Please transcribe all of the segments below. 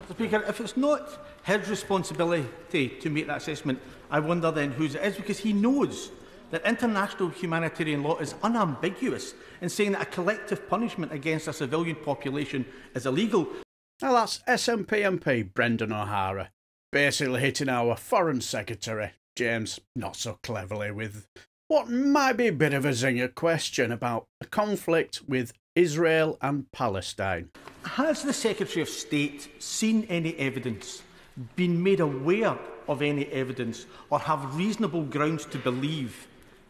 Speaker, if it's not his responsibility to make that assessment, I wonder then whose it is, because he knows that international humanitarian law is unambiguous in saying that a collective punishment against a civilian population is illegal. Now that's SNP MP Brendan O'Hara, basically hitting our Foreign Secretary, James, not so cleverly, with what might be a bit of a zinger question about the conflict with Israel and Palestine. Has the Secretary of State seen any evidence, been made aware of any evidence, or have reasonable grounds to believe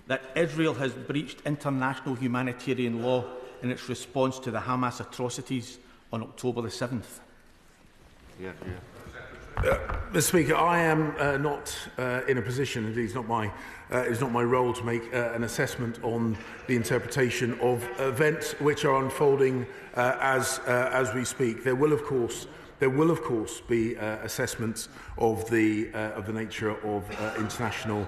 that Israel has breached international humanitarian law in its response to the Hamas atrocities on October the 7th? Mr. Speaker, I am not in a position, indeed it's not my role to make an assessment on the interpretation of events which are unfolding as we speak. There will, of course, be assessments of the nature of international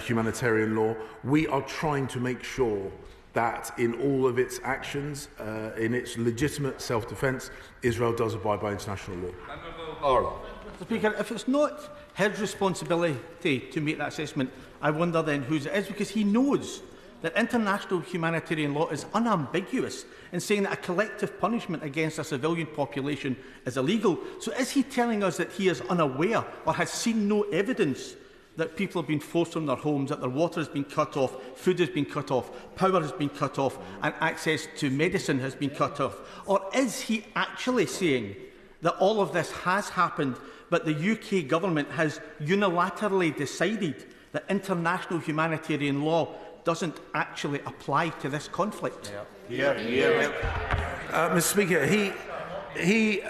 humanitarian law. We are trying to make sure that in all of its actions, in its legitimate self-defence, Israel does abide by international law. Speaker, if it's not his responsibility to make that assessment, I wonder then whose it is, because he knows that international humanitarian law is unambiguous in saying that a collective punishment against a civilian population is illegal. So is he telling us that he is unaware or has seen no evidence that people have been forced from their homes, that their water has been cut off, food has been cut off, power has been cut off, and access to medicine has been cut off? Or is he actually saying that all of this has happened, but the UK government has unilaterally decided that international humanitarian law doesn't actually apply to this conflict? Mr. Speaker, he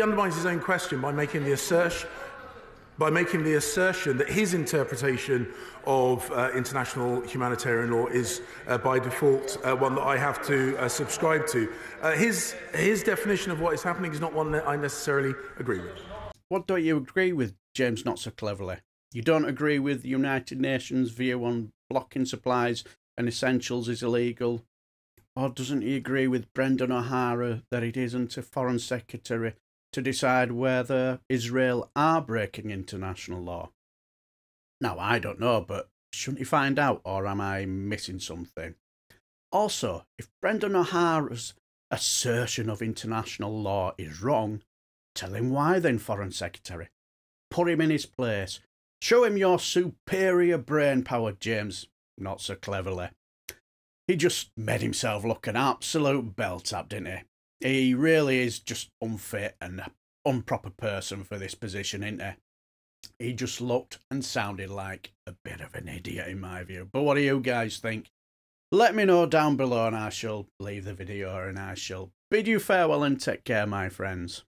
undermines his own question by making the assertion that his interpretation of international humanitarian law is by default one that I have to subscribe to. His definition of what is happening is not one that I necessarily agree with. What don't you agree with, James, not so cleverly? You don't agree with the United Nations' view on blocking supplies and essentials is illegal? Or doesn't he agree with Brendan O'Hara that it isn't a Foreign Secretary to decide whether Israel are breaking international law? Now, I don't know, but shouldn't he find out, or am I missing something? Also, if Brendan O'Hara's assertion of international law is wrong, tell him why then, Foreign Secretary. Put him in his place. Show him your superior brain power, James, not so cleverly. He just made himself look an absolute bell-tap, didn't he? He really is just unfit and an improper person for this position, isn't he? He just looked and sounded like a bit of an idiot in my view. But what do you guys think? Let me know down below and I shall leave the video and I shall bid you farewell and take care, my friends.